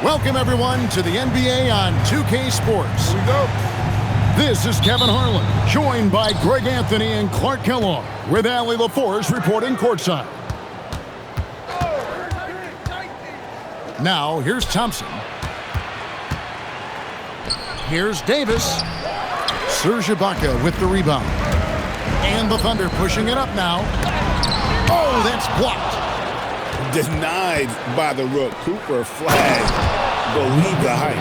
Welcome, everyone, to the NBA on 2K Sports. Here we go. This is Kevin Harlan, joined by Greg Anthony and Clark Kellogg, with Allie LaForce reporting courtside. Now, here's Thompson. Here's Davis. Serge Ibaka with the rebound. And the Thunder pushing it up now. Oh, that's blocked. Denied by the rook. Cooper flagged. Believe the height.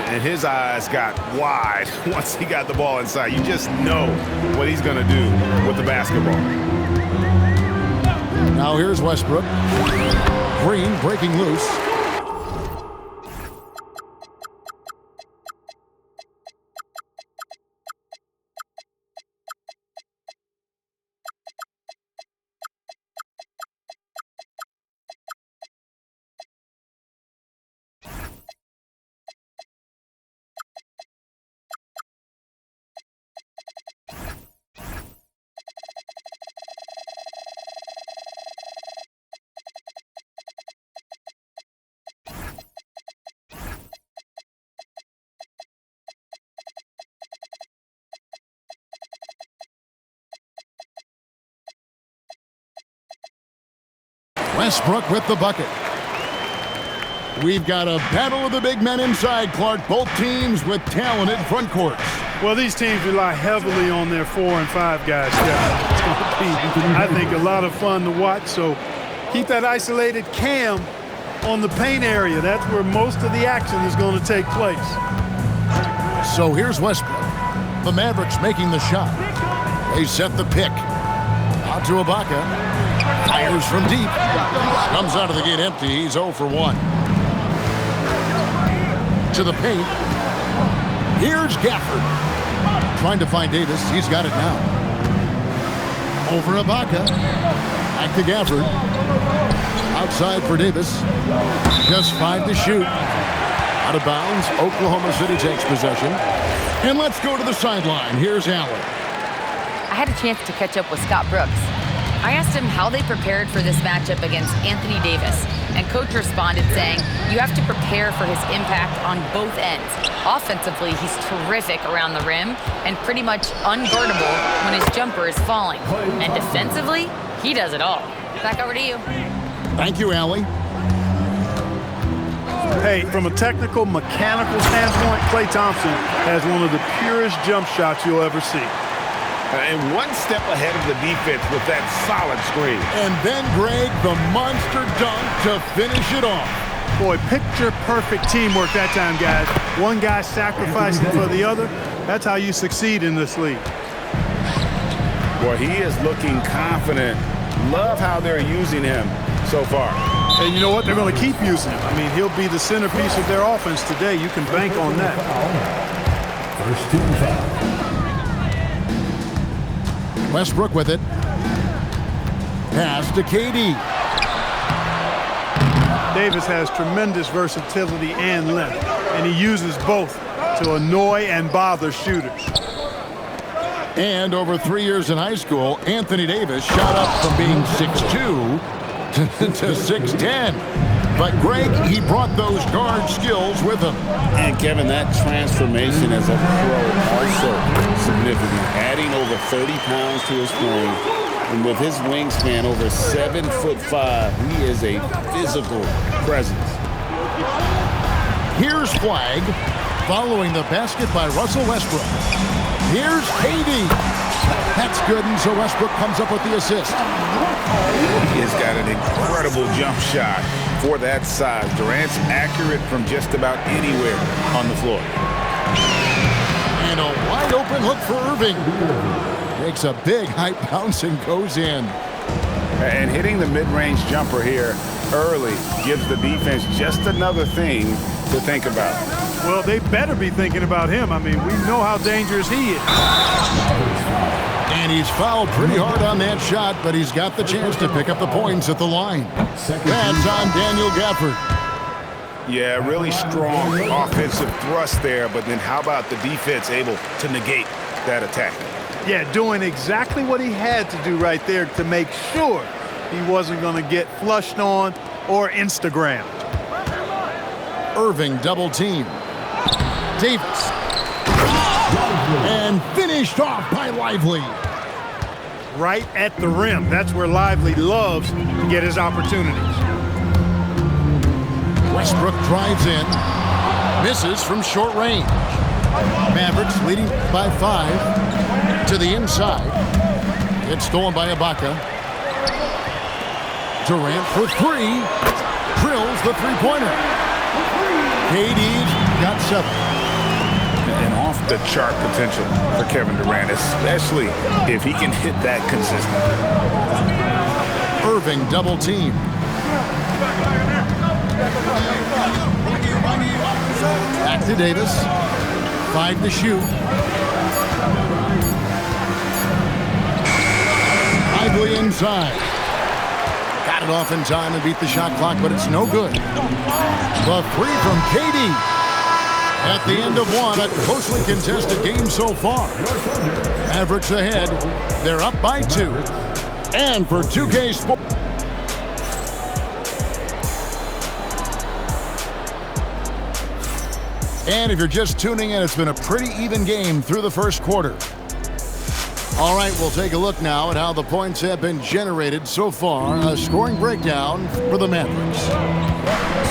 And his eyes got wide once he got the ball inside. You just know what he's going to do with the basketball. Now here's Westbrook. Green breaking loose. Westbrook with the bucket. We've got a battle of the big men inside, Clark. Both teams with talented front courts. Well, these teams rely heavily on their 4 and 5 guys. Yeah, it's going to be, I think, a lot of fun to watch. So keep that isolated Cam on the paint area. That's where most of the action is going to take place. So here's Westbrook. The Mavericks making the shot. They set the pick. Out to Ibaka. Fires from deep. Comes out of the gate empty. He's 0 for 1. To the paint. Here's Gafford. Trying to find Davis. He's got it now. Over Ibaka. Back to Gafford. Outside for Davis. Just 5 to shoot. Out of bounds. Oklahoma City takes possession. And let's go to the sideline. Here's Allen. I had a chance to catch up with Scott Brooks. I asked him how they prepared for this matchup against Anthony Davis, and Coach responded saying, you have to prepare for his impact on both ends. Offensively, he's terrific around the rim and pretty much unguardable when his jumper is falling. And defensively, he does it all. Back over to you. Thank you, Allie. Hey, from a technical, mechanical standpoint, Klay Thompson has one of the purest jump shots you'll ever see. And one step ahead of the defense with that solid screen. And then, Greg, the monster dunk to finish it off. Boy, picture-perfect teamwork that time, guys. One guy sacrificing for the other. That's how you succeed in this league. Boy, he is looking confident. Love how they're using him so far. And you know what? They're going to keep using him. I mean, he'll be the centerpiece of their offense today. You can bank on that. First team foul. Westbrook with it. Pass to KD. Davis has tremendous versatility and length, and he uses both to annoy and bother shooters. And over 3 years in high school, Anthony Davis shot up from being 6'2" to 6'10". But Greg, he brought those guard skills with him. And Kevin, that transformation as a pro also significant. Adding over 30 pounds to his frame. And with his wingspan over 7'5", he is a physical presence. Here's Flag, following the basket by Russell Westbrook. Here's KD. That's good, and so Westbrook comes up with the assist. He has got an incredible jump shot for that size. Durant's accurate from just about anywhere on the floor. And a wide open hook for Irving. Makes a big high bounce and goes in. And hitting the mid-range jumper here early gives the defense just another thing to think about. Well, they better be thinking about him. I mean, we know how dangerous he is. And he's fouled pretty hard on that shot, but he's got the chance to pick up the points at the line. That's on Daniel Gafford. Yeah, really strong offensive thrust there, but then how about the defense able to negate that attack? Yeah, doing exactly what he had to do right there to make sure he wasn't going to get flushed on or Instagrammed. Irving double team. Davis. And finished off by Lively. Right at the rim. That's where Lively loves to get his opportunities. Westbrook drives in. Misses from short range. Mavericks leading by 5 to the inside. It's stolen by Ibaka. Durant for 3. Drills the three-pointer. KD's got 7. And off-the-chart potential for Kevin Durant, especially if he can hit that consistently. Irving double team. Back to Davis. 5 to shoot. Lively inside. Got it off in time and beat the shot clock, but it's no good. The 3 from KD. At the end of 1, a closely contested game so far. Mavericks ahead. They're up by 2. And for 2K Sports. And if you're just tuning in, it's been a pretty even game through the first quarter. All right, we'll take a look now at how the points have been generated so far. A scoring breakdown for the Mavericks.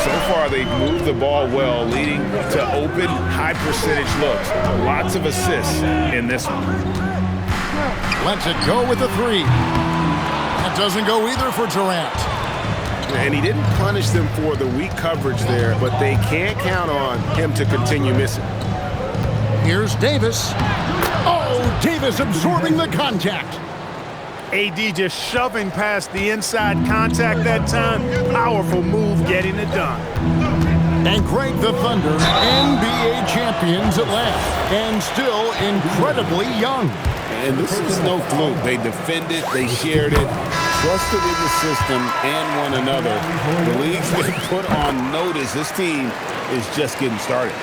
So far, they've moved the ball well, leading to open, high-percentage looks. Lots of assists in this one. Lets it go with the 3. That doesn't go either for Durant. And he didn't punish them for the weak coverage there, but they can't count on him to continue missing. Here's Davis. Oh, Davis absorbing the contact. AD just shoving past the inside contact that time. Powerful move getting it done. And Greg, the Thunder, NBA champions at last, and still incredibly young. And this is no fluke. They defended, they shared it, trusted in the system and one another. The league's been put on notice. This team is just getting started.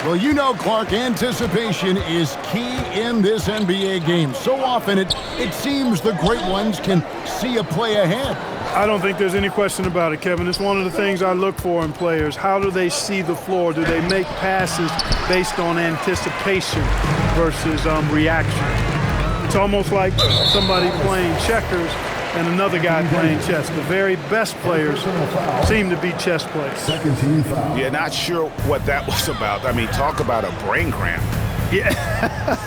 Well, you know, Clark, anticipation is key in this NBA game. So often it seems the great ones can see a play ahead. I don't think there's any question about it, Kevin. It's one of the things I look for in players. How do they see the floor? Do they make passes based on anticipation versus reaction? It's almost like somebody playing checkers and another guy playing chess. The very best players seem to be chess players. Yeah, not sure what that was about. I mean, talk about a brain cramp. Yeah,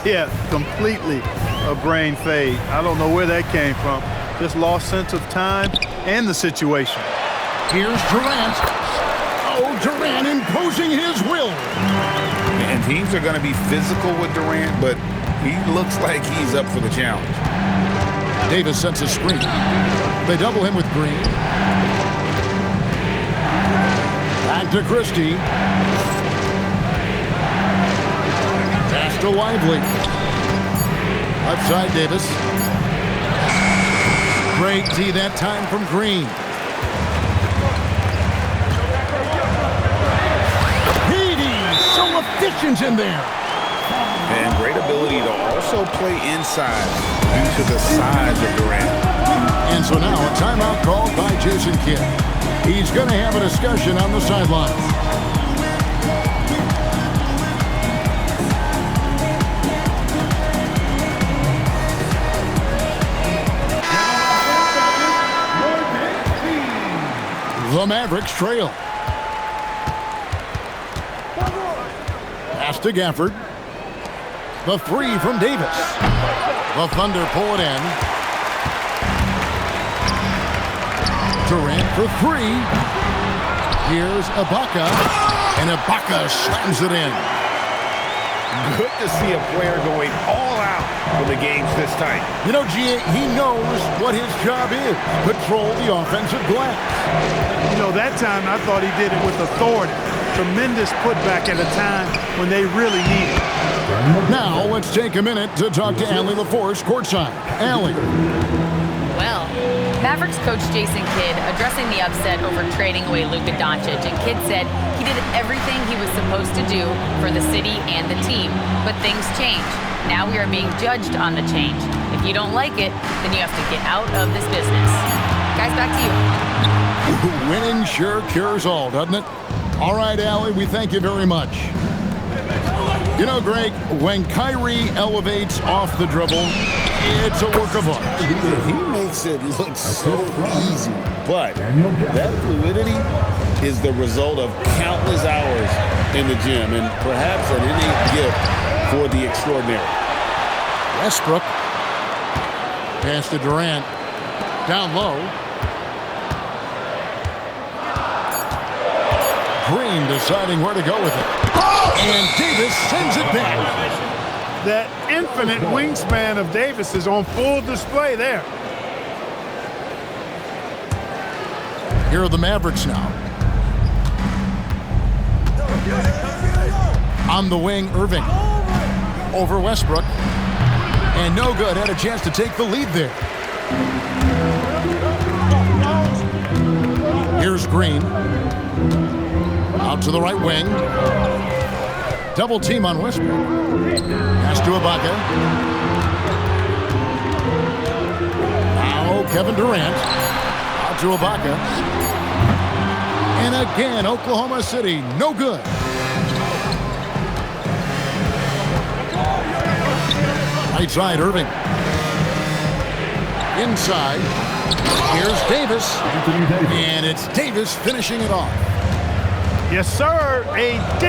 yeah, completely a brain fade. I don't know where that came from. Just lost sense of time and the situation. Here's Durant. Oh, Durant imposing his will. And teams are going to be physical with Durant, but he looks like he's up for the challenge. Davis sets a screen. They double him with Green. Back to Christie. Pass to Lively. Outside Davis. Great D that time from Green. Petey, so efficient in there. And great ability to also play inside due to the size of Durant. And so now a timeout called by Jason Kidd. He's going to have a discussion on the sideline. The Mavericks trail. Pass to Gafford. The 3 from Davis. The Thunder pull it in. Durant for 3. Here's Ibaka. And Ibaka slams it in. Good to see a player going all out when the game's this tight. You know, G.A., he knows what his job is. Control the offensive glass. You know, that time I thought he did it with authority. Tremendous putback at a time when they really need it. Now, let's take a minute to talk to Allie LaForce courtside. Allie. Well, Mavericks coach Jason Kidd addressing the upset over trading away Luka Doncic, and Kidd said he did everything he was supposed to do for the city and the team, but things change. Now we are being judged on the change. If you don't like it, then you have to get out of this business. Guys, back to you. Winning sure cures all, doesn't it? All right, Allie, we thank you very much. You know, Greg, when Kyrie elevates off the dribble, it's a work of art. He makes it look so easy, but that fluidity is the result of countless hours in the gym and perhaps an innate gift for the extraordinary. Westbrook. Pass to Durant. Down low. Green deciding where to go with it. And Davis sends it back. That infinite wingspan of Davis is on full display there. Here are the Mavericks now. On the wing, Irving. Over Westbrook. And no good. Had a chance to take the lead there. Here's Green. Out to the right wing. Double team on Westbrook. Pass to Ibaka. Now Kevin Durant. Out to Ibaka. And again, Oklahoma City, no good. Right side, Irving. Inside. Here's Davis. And it's Davis finishing it off. Yes, sir. AD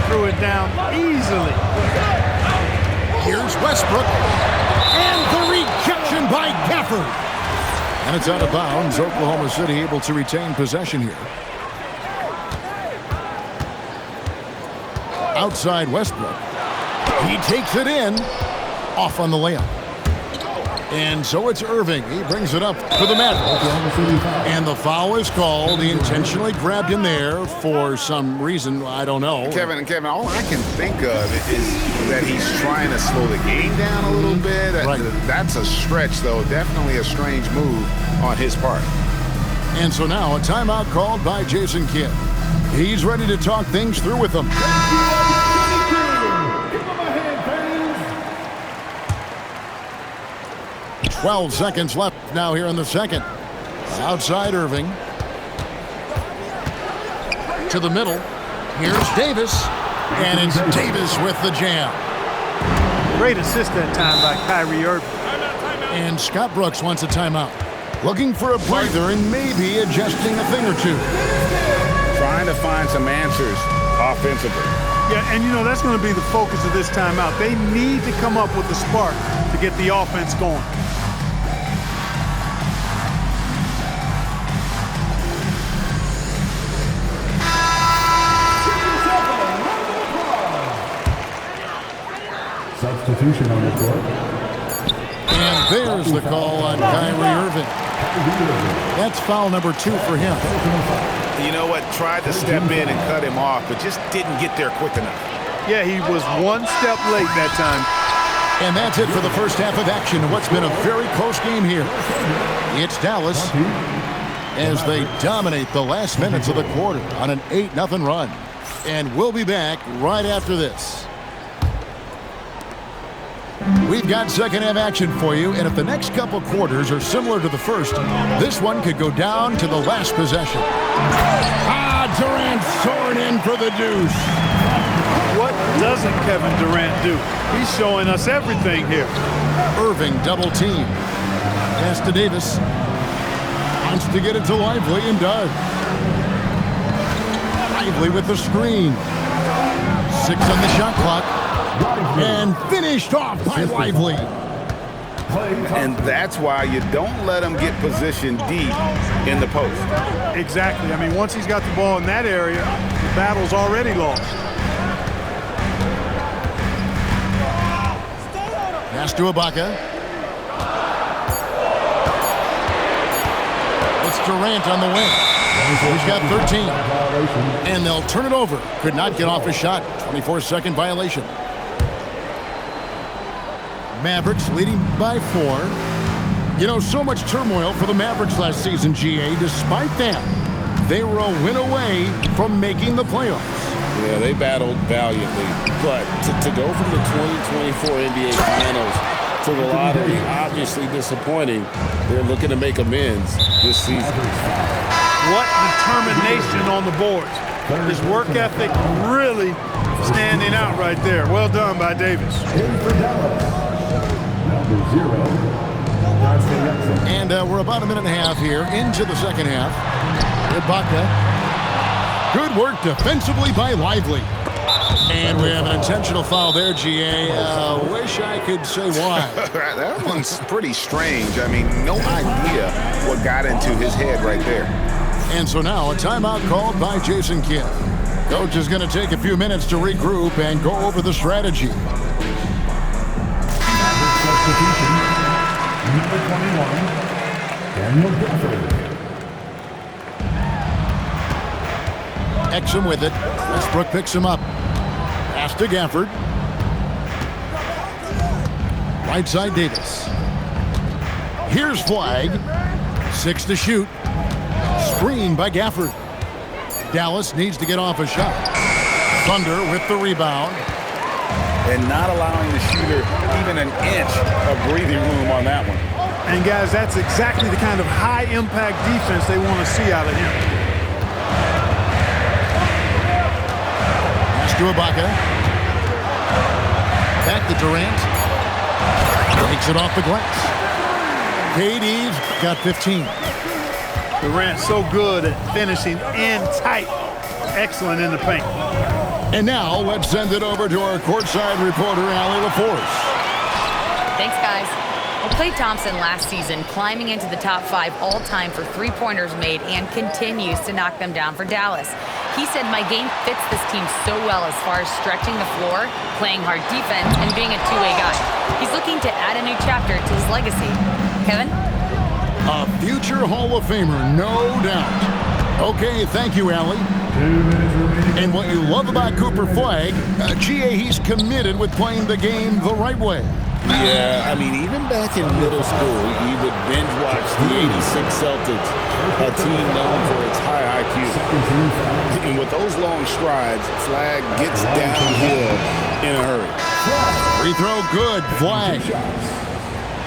threw it down easily. Here's Westbrook. And the rejection by Gafford. And it's out of bounds. Oklahoma City able to retain possession here. Outside Westbrook. He takes it in. Off on the layup. And so it's Irving. He brings it up for the Mavericks. And the foul is called. He intentionally grabbed him there for some reason. I don't know. Kevin, all I can think of is that he's trying to slow the game down a little bit. Right. That's a stretch, though. Definitely a strange move on his part. And so now a timeout called by Jason Kidd. He's ready to talk things through with them. 12 seconds left now here in the second. Outside Irving. To the middle. Here's Davis. And it's Davis with the jam. Great assist that time by Kyrie Irving. And Scott Brooks wants a timeout. Looking for a breather and maybe adjusting a thing or two. Trying to find some answers offensively. Yeah, and you know, that's going to be the focus of this timeout. They need to come up with a spark to get the offense going. Substitution on the court. And there's the call on Kyrie Irving. That's foul number 2 for him. You know what? Tried to step in and cut him off, but just didn't get there quick enough. Yeah, he was one step late that time. And that's it for the first half of action. What's been a very close game here. It's Dallas as they dominate the last minutes of the quarter on an 8-0 run. And we'll be back right after this. We've got second half action for you, and if the next couple quarters are similar to the first, this one could go down to the last possession. Durant soaring in for the deuce. What doesn't Kevin Durant do? He's showing us everything here. Irving double team. Pass to Davis. Wants to get it to Lively and does. Lively with the screen. 6 on the shot clock. And finished off by Lively. And that's why you don't let him get positioned deep in the post. Exactly. I mean, once he's got the ball in that area, the battle's already lost. Pass to Ibaka. It's Durant on the wing. He's got 13. And they'll turn it over. Could not get off a shot. 24-second violation. Mavericks leading by 4. You know, so much turmoil for the Mavericks last season, GA. Despite that, they were a win away from making the playoffs. Yeah, they battled valiantly. But to go from the 2024 NBA Finals to the lottery, obviously disappointing. They're looking to make amends this season. What determination on the boards. His work ethic really standing out right there. Well done by Davis. In for Dallas, number 0, Dante Exum. And we're about a minute and a half here into the second half. Ibaka. Good work defensively by Lively. And we have an intentional foul there, GA. Wish I could say why. That one's pretty strange. I mean, no idea what got into his head right there. And so now a timeout called by Jason Kidd. Coach is going to take a few minutes to regroup and go over the strategy. Substitution, number 21, Daniel Gafford. Exum with it. Westbrook picks him up. Pass to Gafford. Right side Davis. Here's Flag. 6 to shoot. Screen by Gafford. Dallas needs to get off a shot. Thunder with the rebound. And not allowing the shooter even an inch of breathing room on that one. And guys, that's exactly the kind of high-impact defense they want to see out of him. Pass to Ibaka. Back to Durant. Takes it off the glass. KD's got 15. Durant so good at finishing in tight. Excellent in the paint. And now let's send it over to our courtside reporter, Allie LaForce. Thanks, guys. Well, Klay Thompson last season climbing into the top 5 all-time for three-pointers made and continues to knock them down for Dallas. He said, my game fits this team so well as far as stretching the floor, playing hard defense, and being a two-way guy. He's looking to add a new chapter to his legacy. Kevin? A future Hall of Famer, no doubt. Okay, thank you, Allie. 2 minutes remaining. And what you love about Cooper Flag, GA, he's committed with playing the game the right way. Yeah, I mean, even back in middle school, you would binge watch the 86 Celtics, a team known for its high IQ. And with those long strides, Flag gets downhill in a hurry. Free throw good, Flag.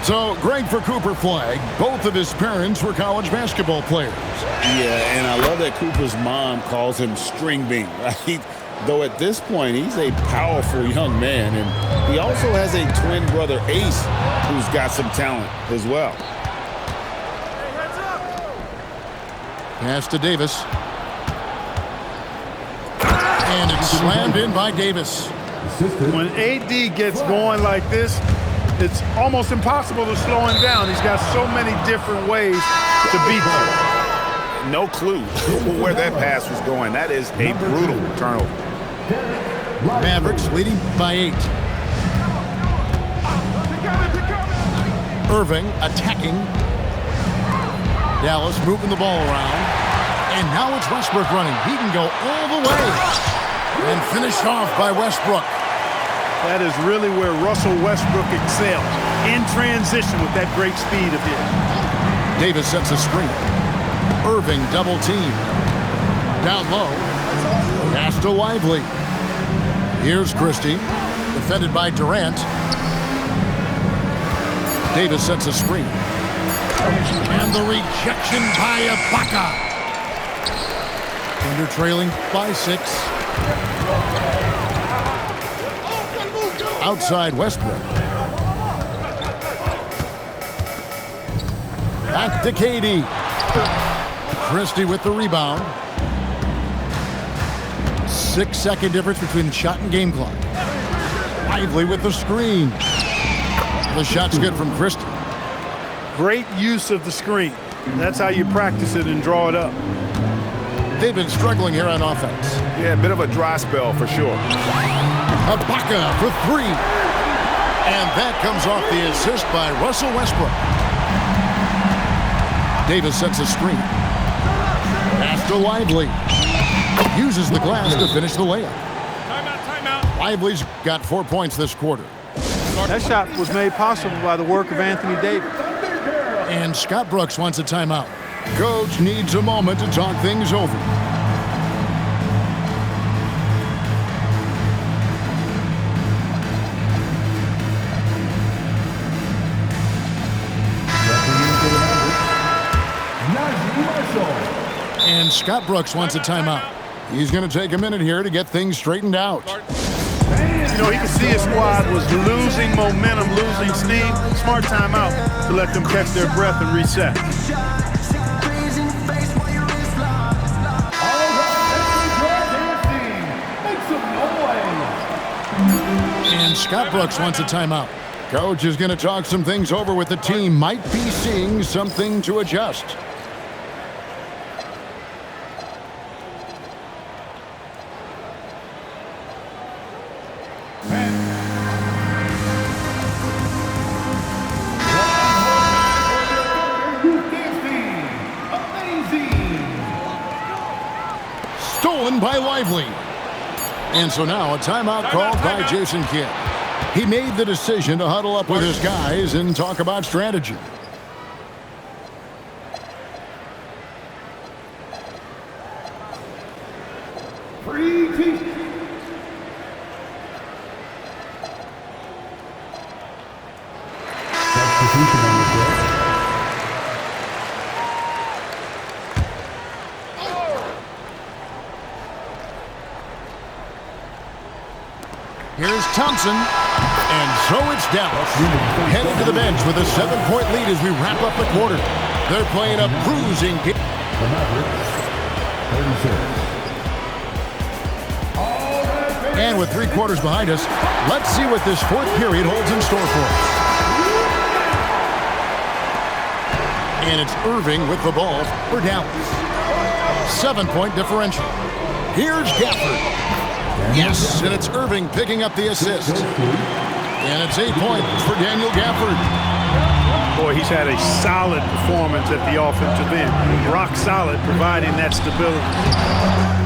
So, great for Cooper Flag. Both of his parents were college basketball players. Yeah, and I love that Cooper's mom calls him String Bean, right? Though at this point, he's a powerful young man, and he also has a twin brother, Ace, who's got some talent as well. Pass to Davis. And it's slammed in by Davis. When AD gets going like this, it's almost impossible to slow him down. He's got so many different ways to beat you. No clue where that pass was going. That is a brutal turnover. Mavericks leading by 8. Irving attacking. Dallas moving the ball around. And now it's Westbrook running. He can go all the way. And finished off by Westbrook. That is really where Russell Westbrook excels. In transition with that great speed of his. Davis sets a screen. Irving double team. Down low. Pass to Lively. Here's Christie. Defended by Durant. Davis sets a screen. And the rejection by Ibaka. Thunder trailing by 6. Outside Westbrook. Back to KD. Christie with the rebound. 6-second difference between shot and game clock. Lively with the screen. The shot's good from Christie. Great use of the screen. That's how you practice it and draw it up. They've been struggling here on offense. Yeah, a bit of a dry spell for sure. Ibaka for 3. And that comes off the assist by Russell Westbrook. Davis sets a screen. Pass to Lively. Uses the glass to finish the layup. Timeout. Lively's got 4 points this quarter. That shot was made possible by the work of Anthony Davis. And Scott Brooks wants a timeout. Coach needs a moment to talk things over. And Scott Brooks wants a timeout. He's going to take a minute here to get things straightened out. You know, he could see his squad was losing momentum, losing steam. Smart timeout to let them catch their breath and reset. And Scott Brooks wants a timeout. Coach is going to talk some things over with the team. Might be seeing something to adjust. Stolen by Lively. And so now a timeout called by Jason Kidd. He made the decision to huddle up with his guys and talk about strategy. Substitution on the field. Here's Thompson. And so it's Dallas. Headed to the bench with a 7-point lead as we wrap up the quarter. They're playing a bruising game. The Mavericks, 36. And with 3 quarters behind us, let's see what this 4th period holds in store for us. And it's Irving with the ball for Dallas. 7-point differential. Here's Gafford. Yes, and it's Irving picking up the assist. And it's 8 points for Daniel Gafford. Boy, he's had a solid performance at the offensive end. Rock solid, providing that stability.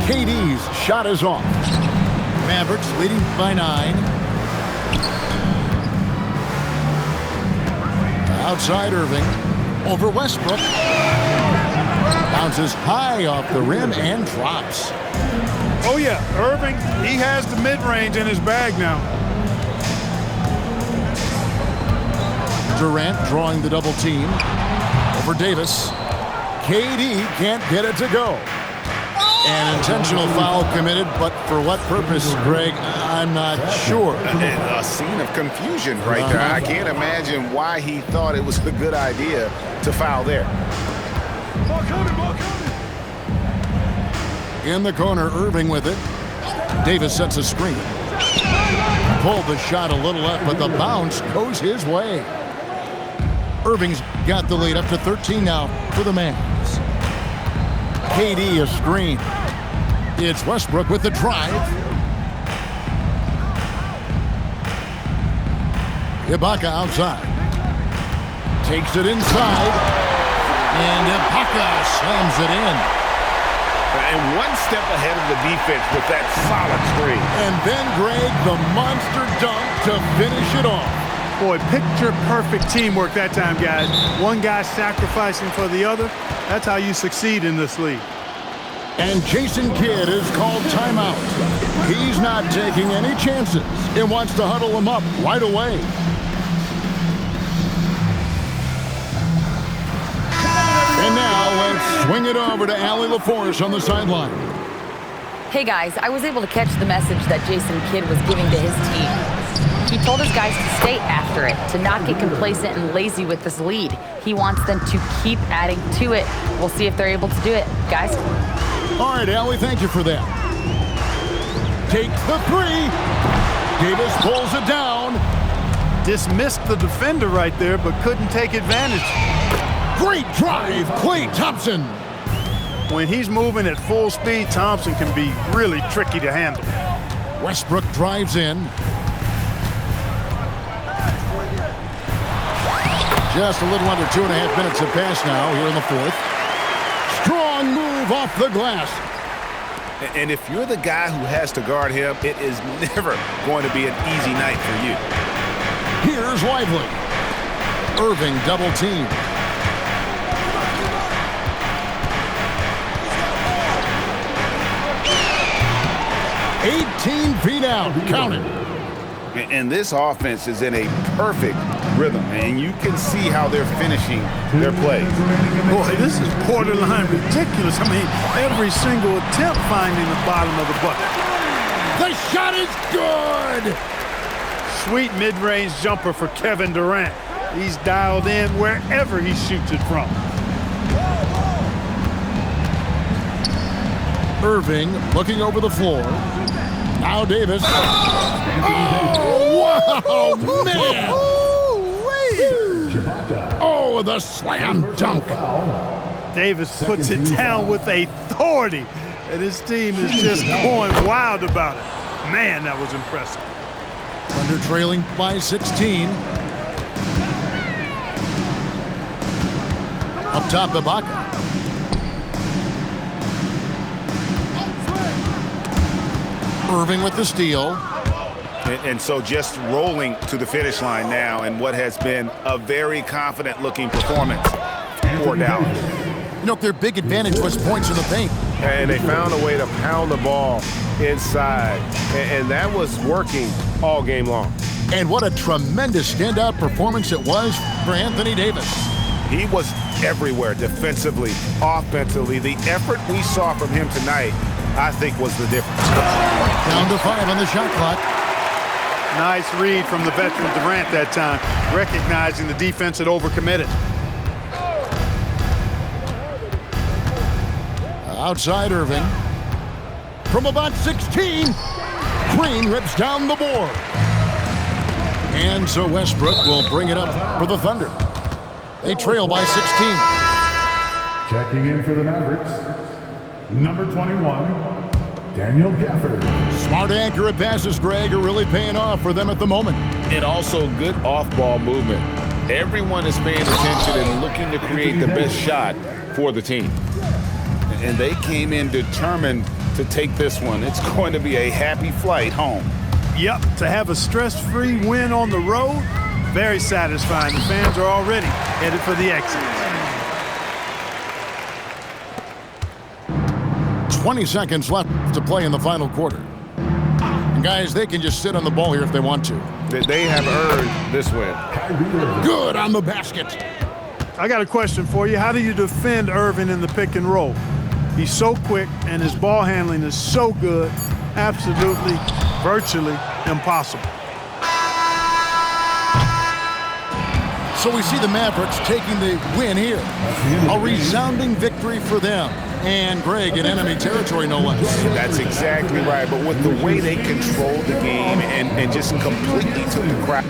KD's shot is off. Mavericks leading by 9. Outside Irving. Over Westbrook. Bounces high off the rim and drops. Oh, yeah, Irving, he has the mid-range in his bag now. Durant drawing the double team. Over Davis. KD can't get it to go. An intentional foul committed, but for what purpose, Greg, I'm not sure. A scene of confusion right there. I can't imagine why he thought it was a good idea to foul there. In the corner, Irving with it. Davis sets a screen. Pulled the shot a little up, but the bounce goes his way. Irving's got the lead up to 13 now for the Mavs. KD a screen. It's Westbrook with the drive. Ibaka outside. Takes it inside. And Ibaka slams it in. And one step ahead of the defense with that solid screen. And then, Greg, the monster dunk to finish it off. Boy, picture-perfect teamwork that time, guys. One guy sacrificing for the other. That's how you succeed in this league. And Jason Kidd is called timeout. He's not taking any chances and wants to huddle them up right away. And now let's swing it over to Allie LaForce on the sideline. Hey guys, I was able to catch the message that Jason Kidd was giving to his team. He told his guys to stay after it, to not get complacent and lazy with this lead. He wants them to keep adding to it. We'll see if they're able to do it. Guys? All right, Allie, thank you for that. Takes the 3. Davis pulls it down. Dismissed the defender right there, but couldn't take advantage. Great drive, Klay Thompson. When he's moving at full speed, Thompson can be really tricky to handle. Westbrook drives in. Just a little under 2.5 minutes have passed now here in the 4th. Strong move off the glass. And if you're the guy who has to guard him, it is never going to be an easy night for you. Here's Lively. Irving double team. (18 feet out, count it). And this offense is in a perfect rhythm, and you can see how they're finishing their plays. Boy, this is borderline ridiculous. I mean, every single attempt finding the bottom of the bucket. The shot is good. Sweet mid-range jumper for Kevin Durant. He's dialed in wherever he shoots it from. Irving looking over the floor. Now Davis. Oh, wow, man. Oh, the slam dunk. Davis puts it down with authority, and his team is just going wild about it. Man, that was impressive. Thunder trailing by 16. Up top, Ibaka. Irving with the steal. And so just rolling to the finish line now in what has been a very confident-looking performance for Dallas. You know, their big advantage was points in the paint. And they found a way to pound the ball inside. And that was working all game long. And what a tremendous standout performance it was for Anthony Davis. He was everywhere defensively, offensively. The effort we saw from him tonight, I think, was the difference. Down to 5 on the shot clock. Nice read from the veteran Durant that time, recognizing the defense had overcommitted. Outside Irving. From about 16, Green rips down the board. And so Westbrook will bring it up for the Thunder. They trail by 16. Checking in for the Mavericks, number 21, Daniel Gafford. Smart accurate passes, Greg, are really paying off for them at the moment. And also good off-ball movement. Everyone is paying attention and looking to create the best shot for the team. And they came in determined to take this one. It's going to be a happy flight home. Yep, to have a stress-free win on the road, very satisfying. The fans are already headed for the exit. 20 seconds left to play in the final quarter. And guys, they can just sit on the ball here if they want to. They have earned this win. Good on the basket. I got a question for you. How do you defend Irving in the pick and roll? He's so quick, and his ball handling is so good, absolutely, virtually impossible. So we see the Mavericks taking the win here. A resounding victory for them. And Greg in enemy territory, no less. That's exactly right. But with the way they controlled the game and just completely took the crowd.